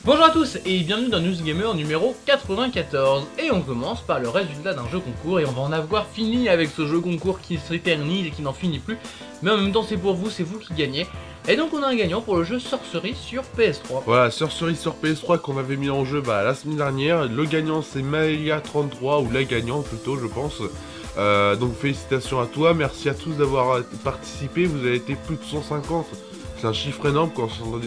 Bonjour à tous et bienvenue dans News Gamer numéro 94. Et on commence par le résultat d'un jeu concours et on va en avoir fini avec ce jeu concours qui s'éternise et qui n'en finit plus. Mais en même temps c'est pour vous, c'est vous qui gagnez. Et donc on a un gagnant pour le jeu Sorcery sur PS3. Voilà, Sorcery sur PS3 qu'on avait mis en jeu la semaine dernière. Le gagnant c'est Maëlia33, ou la gagnante plutôt je pense. Donc félicitations à toi, merci à tous d'avoir participé, vous avez été plus de 150. C'est un chiffre énorme,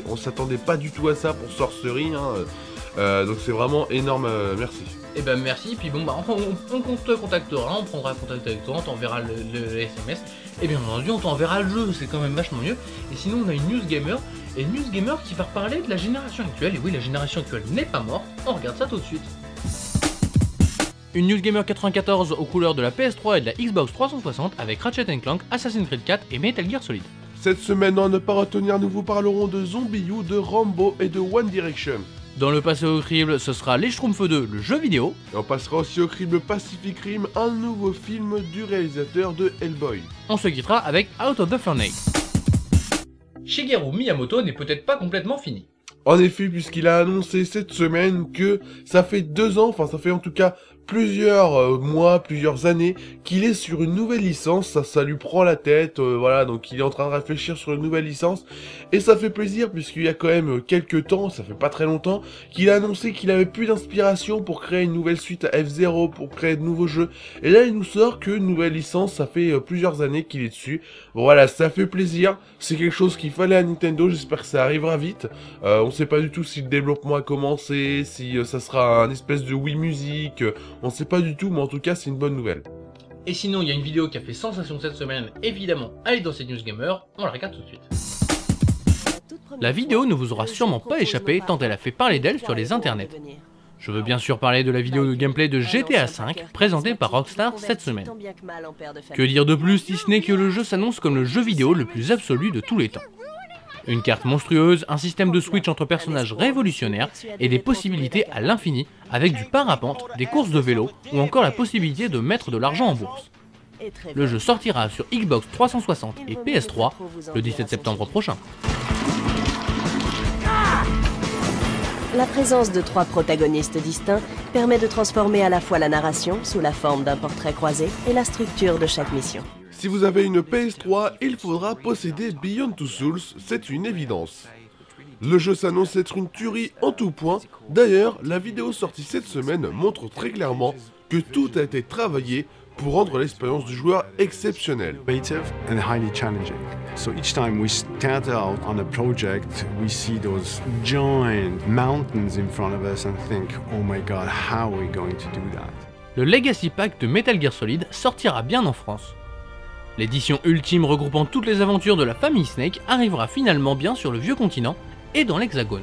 on s'attendait pas du tout à ça pour Sorcery, hein. Donc c'est vraiment énorme, merci. Et ben merci, puis bon bah on te contactera, on prendra contact avec toi, on t'enverra le SMS, et bien entendu on t'enverra le jeu, c'est quand même vachement mieux. Et sinon on a une News Gamer, et une News Gamer qui va reparler de la génération actuelle, et oui la génération actuelle n'est pas morte, on regarde ça tout de suite. Une News Gamer 94 aux couleurs de la PS3 et de la Xbox 360 avec Ratchet & Clank, Assassin's Creed 4 et Metal Gear Solid. Cette semaine, à ne pas retenir, nous vous parlerons de ZombiU, de Rambo et de One Direction. Dans le passé au crible, ce sera Les Schtroumpfs 2, le jeu vidéo. Et on passera aussi au crible Pacific Rim, un nouveau film du réalisateur de Hellboy. On se quittera avec Out of the Furnace. Shigeru Miyamoto n'est peut-être pas complètement fini. En effet, puisqu'il a annoncé cette semaine que ça fait 2 ans, enfin ça fait en tout cas plusieurs mois, plusieurs années, qu'il est sur une nouvelle licence, ça lui prend la tête, voilà, donc il est en train de réfléchir sur une nouvelle licence, et ça fait plaisir, puisqu'il y a quand même quelques temps, ça fait pas très longtemps, qu'il a annoncé qu'il avait plus d'inspiration pour créer une nouvelle suite à F-Zero, pour créer de nouveaux jeux, et là il nous sort qu'une nouvelle licence, ça fait plusieurs années qu'il est dessus, bon, voilà, ça fait plaisir, c'est quelque chose qu'il fallait à Nintendo, j'espère que ça arrivera vite, on sait pas du tout si le développement a commencé, si ça sera un espèce de Wii Music, on sait pas du tout, mais en tout cas, c'est une bonne nouvelle. Et sinon, il y a une vidéo qui a fait sensation cette semaine, évidemment, elle est dans cette News Gamer, on la regarde tout de suite. La vidéo ne vous aura sûrement pas échappé tant elle a fait parler d'elle sur les internets. Je veux bien sûr parler de la vidéo de gameplay de GTA V présentée par Rockstar cette semaine. Que dire de plus si ce n'est que le jeu s'annonce comme le jeu vidéo le plus absolu de tous les temps. Une carte monstrueuse, un système de switch entre personnages révolutionnaires et des possibilités à l'infini avec du parapente, des courses de vélo ou encore la possibilité de mettre de l'argent en bourse. Le jeu sortira sur Xbox 360 et PS3 le 17 septembre prochain. La présence de 3 protagonistes distincts permet de transformer à la fois la narration sous la forme d'un portrait croisé et la structure de chaque mission. Si vous avez une PS3, il faudra posséder Beyond Two Souls, c'est une évidence. Le jeu s'annonce être une tuerie en tout point, d'ailleurs, la vidéo sortie cette semaine montre très clairement que tout a été travaillé pour rendre l'expérience du joueur exceptionnelle. Creative and highly challenging. So each time we start out on a project, we see those giant mountains in front of us and think, oh my god, how are we going to do that? Le Legacy Pack de Metal Gear Solid sortira bien en France. L'édition ultime regroupant toutes les aventures de la famille Snake arrivera finalement bien sur le vieux continent et dans l'Hexagone.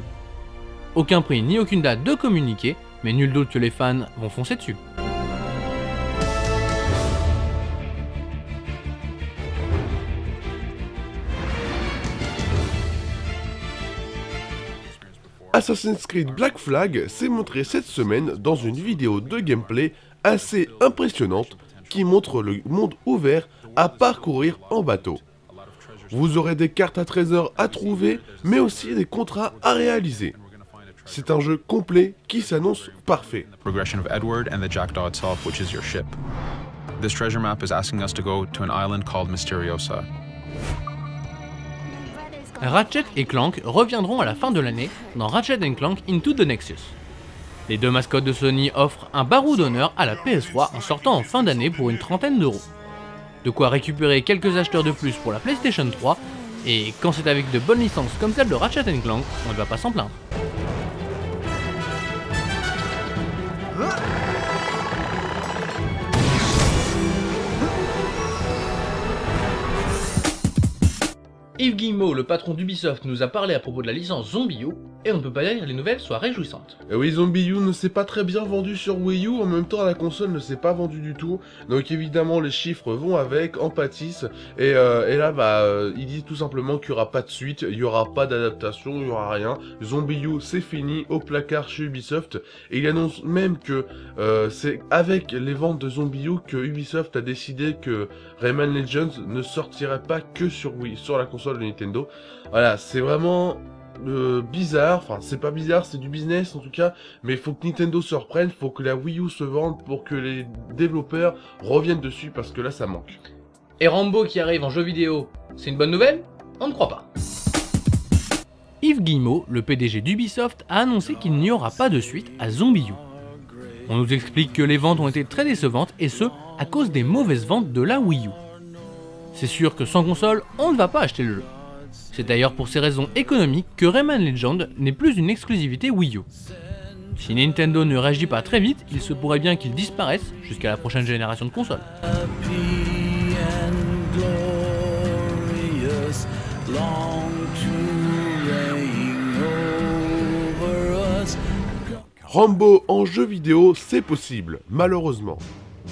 Aucun prix ni aucune date de communiqué, mais nul doute que les fans vont foncer dessus. Assassin's Creed Black Flag s'est montré cette semaine dans une vidéo de gameplay assez impressionnante qui montre le monde ouvert à parcourir en bateau. Vous aurez des cartes à trésors à trouver, mais aussi des contrats à réaliser. C'est un jeu complet qui s'annonce parfait. Progression of Edward and the Jackdaw itself, which is your ship. This treasure map is asking us to go to an island called Mysteriosa. Ratchet et Clank reviendront à la fin de l'année dans Ratchet & Clank Into the Nexus. Les deux mascottes de Sony offrent un barreau d'honneur à la PS3 en sortant en fin d'année pour une trentaine d'euros. De quoi récupérer quelques acheteurs de plus pour la PlayStation 3, et quand c'est avec de bonnes licences comme celle de Ratchet & Clank, on ne va pas s'en plaindre. Yves Guillemot, le patron d'Ubisoft, nous a parlé à propos de la licence ZombiU, et on ne peut pas dire que les nouvelles soient réjouissantes. Et oui, ZombiU ne s'est pas très bien vendu sur Wii U, en même temps la console ne s'est pas vendue du tout, donc évidemment les chiffres vont avec, en pâtissent, et là il dit tout simplement qu'il n'y aura pas de suite, il n'y aura pas d'adaptation, il n'y aura rien, ZombiU c'est fini, au placard chez Ubisoft, et il annonce même que c'est avec les ventes de ZombiU que Ubisoft a décidé que Rayman Legends ne sortirait pas que sur Wii, sur la console de Nintendo. Voilà, c'est vraiment bizarre, enfin c'est pas bizarre, c'est du business en tout cas, mais il faut que Nintendo se reprenne, faut que la Wii U se vende pour que les développeurs reviennent dessus parce que là ça manque. Et Rambo qui arrive en jeu vidéo, c'est une bonne nouvelle? On ne croit pas. Yves Guillemot, le PDG d'Ubisoft, a annoncé qu'il n'y aura pas de suite à Zombie U. On nous explique que les ventes ont été très décevantes et ce, à cause des mauvaises ventes de la Wii U. C'est sûr que sans console, on ne va pas acheter le jeu. C'est d'ailleurs pour ces raisons économiques que Rayman Legends n'est plus une exclusivité Wii U. Si Nintendo ne réagit pas très vite, il se pourrait bien qu'il disparaisse jusqu'à la prochaine génération de consoles. Rambo en jeu vidéo, c'est possible, malheureusement.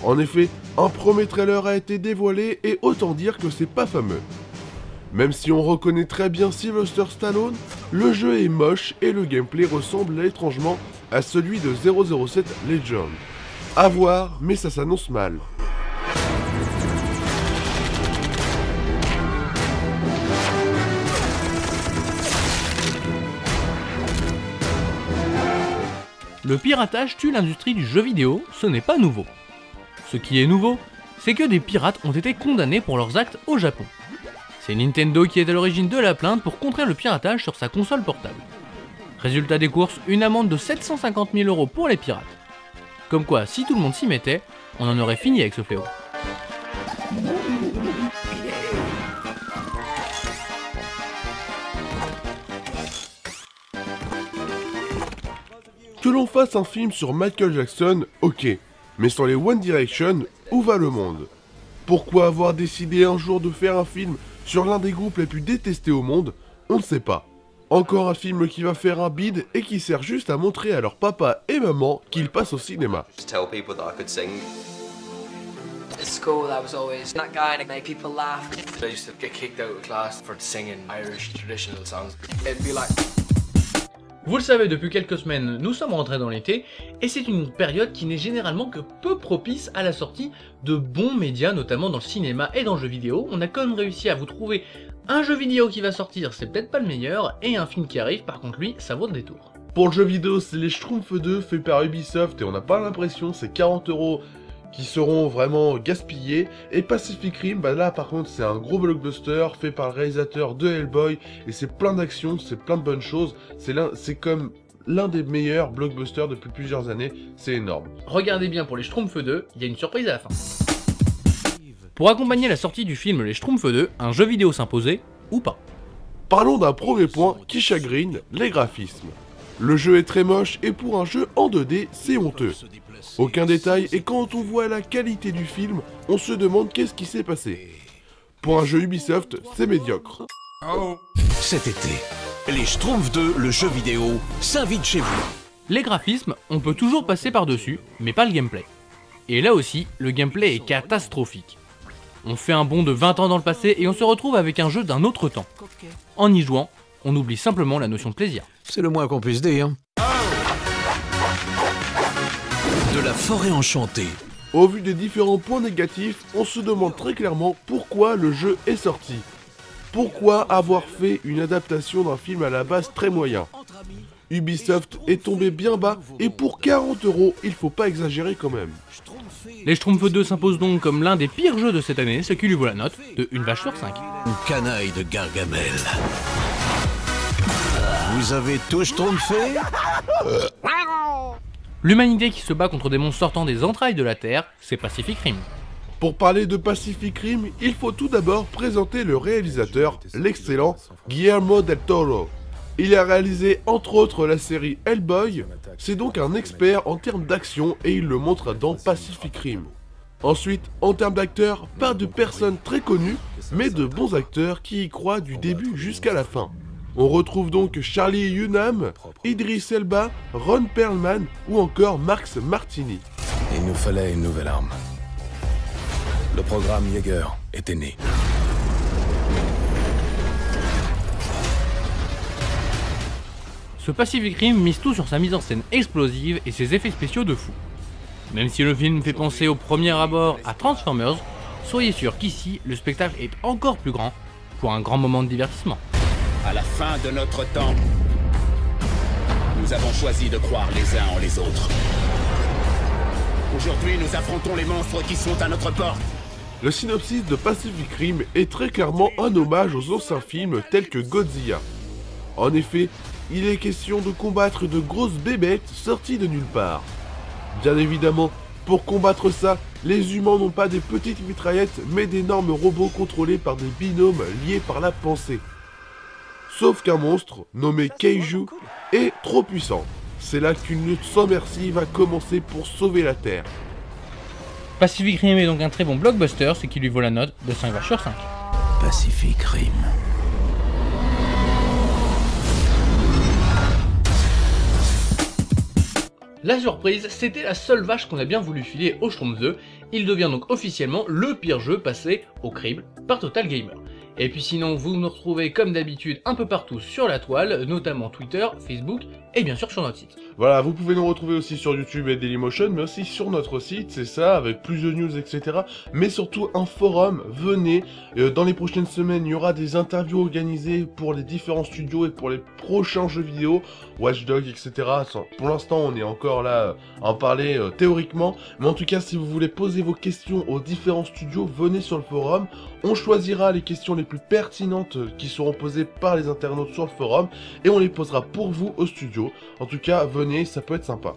En effet, un premier trailer a été dévoilé et autant dire que c'est pas fameux. Même si on reconnaît très bien Sylvester Stallone, le jeu est moche et le gameplay ressemble étrangement à celui de 007 Legend. À voir, mais ça s'annonce mal. Le piratage tue l'industrie du jeu vidéo, ce n'est pas nouveau. Ce qui est nouveau, c'est que des pirates ont été condamnés pour leurs actes au Japon. C'est Nintendo qui est à l'origine de la plainte pour contrer le piratage sur sa console portable. Résultat des courses, une amende de 750 000 € pour les pirates. Comme quoi, si tout le monde s'y mettait, on en aurait fini avec ce fléau. Que l'on fasse un film sur Michael Jackson, ok, mais sur les One Direction, où va le monde? Pourquoi avoir décidé un jour de faire un film sur l'un des groupes les plus détestés au monde? On ne sait pas. Encore un film qui va faire un bide et qui sert juste à montrer à leur papa et maman qu'ils passent au cinéma. Tell people that I could sing. At school, I was always that guy that made people laugh. I used to get kicked out of class for singing Irish traditional songs. It'd be like... Vous le savez, depuis quelques semaines, nous sommes rentrés dans l'été, et c'est une période qui n'est généralement que peu propice à la sortie de bons médias, notamment dans le cinéma et dans le jeu vidéo. On a quand même réussi à vous trouver un jeu vidéo qui va sortir, c'est peut-être pas le meilleur, et un film qui arrive, par contre lui, ça vaut le détour. Pour le jeu vidéo, c'est les Schtroumpfs 2 fait par Ubisoft, et on n'a pas l'impression, c'est 40 € qui seront vraiment gaspillés. Et Pacific Rim, bah là par contre c'est un gros blockbuster fait par le réalisateur de Hellboy, et c'est plein d'action, c'est plein de bonnes choses, c'est comme l'un des meilleurs blockbusters depuis plusieurs années, c'est énorme. Regardez bien pour les Schtroumpfs 2, il y a une surprise à la fin. Pour accompagner la sortie du film Les Schtroumpfs 2, un jeu vidéo s'imposait, ou pas. Parlons d'un premier point qui chagrine, les graphismes. Le jeu est très moche et pour un jeu en 2D, c'est honteux. Aucun détail et quand on voit la qualité du film, on se demande qu'est-ce qui s'est passé. Pour un jeu Ubisoft, c'est médiocre. Cet été, les Schtroumpfs 2, le jeu vidéo, s'invite chez vous. Les graphismes, on peut toujours passer par-dessus, mais pas le gameplay. Et là aussi, le gameplay est catastrophique. On fait un bond de 20 ans dans le passé et on se retrouve avec un jeu d'un autre temps. En y jouant, on oublie simplement la notion de plaisir. C'est le moins qu'on puisse dire. De la forêt enchantée. Au vu des différents points négatifs, on se demande très clairement pourquoi le jeu est sorti. Pourquoi avoir fait une adaptation d'un film à la base très moyen? Ubisoft est tombé bien bas et pour 40 €, il faut pas exagérer quand même. Les Schtroumpfs 2 s'imposent donc comme l'un des pires jeux de cette année, ce qui lui vaut la note de 1 vache sur 5. Une canaille de Gargamel. Vous avez tout schtroumpfé? L'humanité qui se bat contre des monstres sortant des entrailles de la Terre, c'est Pacific Rim. Pour parler de Pacific Rim, il faut tout d'abord présenter le réalisateur, l'excellent Guillermo del Toro. Il a réalisé entre autres la série Hellboy, c'est donc un expert en termes d'action et il le montre dans Pacific Rim. Ensuite, en termes d'acteurs, pas de personnes très connues, mais de bons acteurs qui y croient du début jusqu'à la fin. On retrouve donc Charlie Hunnam, Idris Elba, Ron Perlman ou encore Max Martini. Il nous fallait une nouvelle arme. Le programme Jaeger était né. Ce Pacific Rim mise tout sur sa mise en scène explosive et ses effets spéciaux de fou. Même si le film fait penser au premier abord à Transformers, soyez sûr qu'ici, le spectacle est encore plus grand pour un grand moment de divertissement. À la fin de notre temps, nous avons choisi de croire les uns en les autres. Aujourd'hui, nous affrontons les monstres qui sont à notre porte. Le synopsis de Pacific Rim est très clairement un hommage aux anciens films tels que Godzilla. En effet, il est question de combattre de grosses bébêtes sorties de nulle part. Bien évidemment, pour combattre ça, les humains n'ont pas des petites mitraillettes mais d'énormes robots contrôlés par des binômes liés par la pensée. Sauf qu'un monstre, nommé Kaiju, est trop puissant. C'est là qu'une lutte sans merci va commencer pour sauver la Terre. Pacific Rim est donc un très bon blockbuster, ce qui lui vaut la note de 5 vaches sur 5. Pacific Rim. La surprise, c'était la seule vache qu'on a bien voulu filer au Schtroumpf 2. Il devient donc officiellement le pire jeu passé au crible par Total Gamer. Et puis sinon, vous nous retrouvez comme d'habitude un peu partout sur la toile, notamment Twitter, Facebook et bien sûr sur notre site. Voilà, vous pouvez nous retrouver aussi sur YouTube et Dailymotion, mais aussi sur notre site, c'est ça, avec plus de news, etc. Mais surtout un forum, venez, dans les prochaines semaines, il y aura des interviews organisées pour les différents studios et pour les prochains jeux vidéo, Watch Dogs, etc. Pour l'instant, on est encore là à en parler théoriquement, mais en tout cas, si vous voulez poser vos questions aux différents studios, venez sur le forum, on choisira les questions les plus pertinentes qui seront posées par les internautes sur le forum, et on les posera pour vous au studio. En tout cas, venez, ça peut être sympa.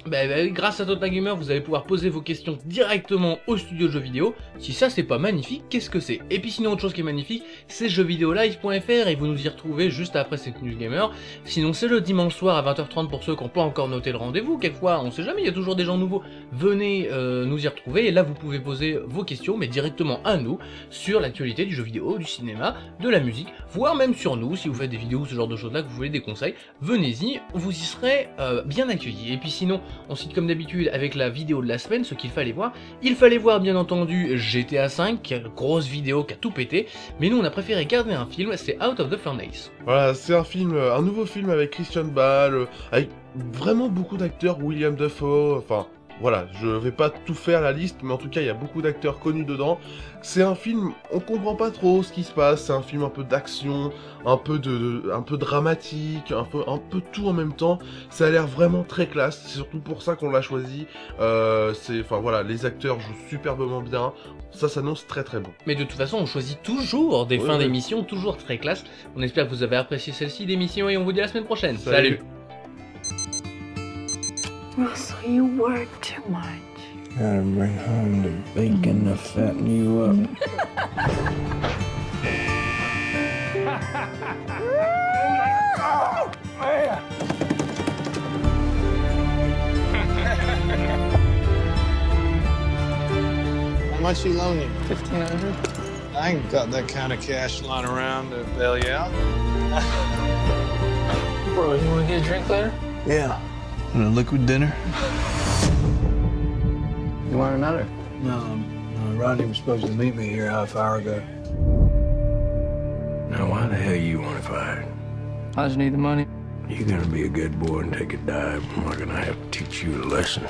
Grâce à Total Gamer, vous allez pouvoir poser vos questions directement au studio de jeux vidéo. Si ça c'est pas magnifique, qu'est-ce que c'est? Et puis sinon, autre chose qui est magnifique, c'est jeuxvideolive.fr et vous nous y retrouvez juste après cette news gamer. Sinon, c'est le dimanche soir à 20h30 pour ceux qui n'ont pas encore noté le rendez-vous. Quelquefois, on sait jamais, il y a toujours des gens nouveaux. Venez nous y retrouver et là vous pouvez poser vos questions, mais directement à nous, sur l'actualité du jeu vidéo, du cinéma, de la musique, voire même sur nous, si vous faites des vidéos ou ce genre de choses là, que vous voulez des conseils, venez-y, vous y serez bien accueillis. Et puis sinon, on cite comme d'habitude avec la vidéo de la semaine ce qu'il fallait voir. Il fallait voir bien entendu GTA V, qui a une grosse vidéo qui a tout pété, mais nous on a préféré garder un film, c'est Out of the Furnace. Voilà, c'est un nouveau film avec Christian Bale, avec vraiment beaucoup d'acteurs, William Dafoe, enfin... Voilà, je vais pas tout faire la liste, mais en tout cas, il y a beaucoup d'acteurs connus dedans. C'est un film, on comprend pas trop ce qui se passe, c'est un film un peu d'action, un peu dramatique, un peu tout en même temps. Ça a l'air vraiment très classe, c'est surtout pour ça qu'on l'a choisi. Enfin voilà, les acteurs jouent superbement bien, ça s'annonce très très bon. Mais de toute façon, on choisit toujours des fins d'émission, toujours très classe. On espère que vous avez apprécié celle-ci d'émission et on vous dit à la semaine prochaine. Salut. Russell, you work too much. Gotta bring home the bacon to fatten you up. How much he loan you? $1,500. I ain't got that kind of cash lying around to bail you out. Bro, you wanna get a drink later? Yeah. And a liquid dinner? You want another? No, Rodney was supposed to meet me here half hour ago. Now, why the hell you want to fight? I just need the money. You're gonna be a good boy and take a dive, and we're gonna have to teach you a lesson.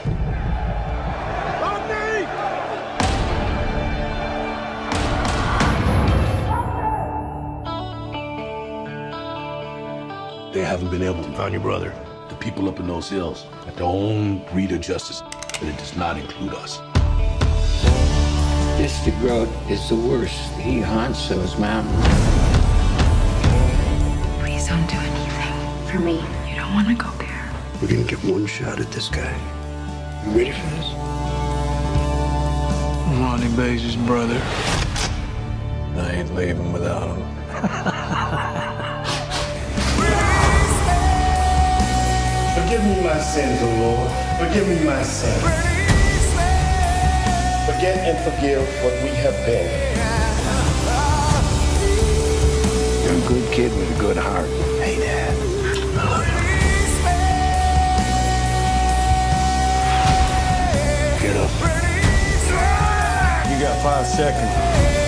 They haven't been able to find your brother. The people up in those hills have their own breed of justice, and it does not include us. Mr. Grote is the worst. He haunts those mountains. Please don't do anything for me. You don't want to go there. We're gonna get one shot at this guy. You ready for this? Ronnie Bays' his brother. I ain't leaving without him. Forgive me my sins, O Lord. Forgive me my sins. Forget and forgive what we have been. You're a good kid with a good heart. Hey, Dad. I love you. Get up. You got 5 seconds.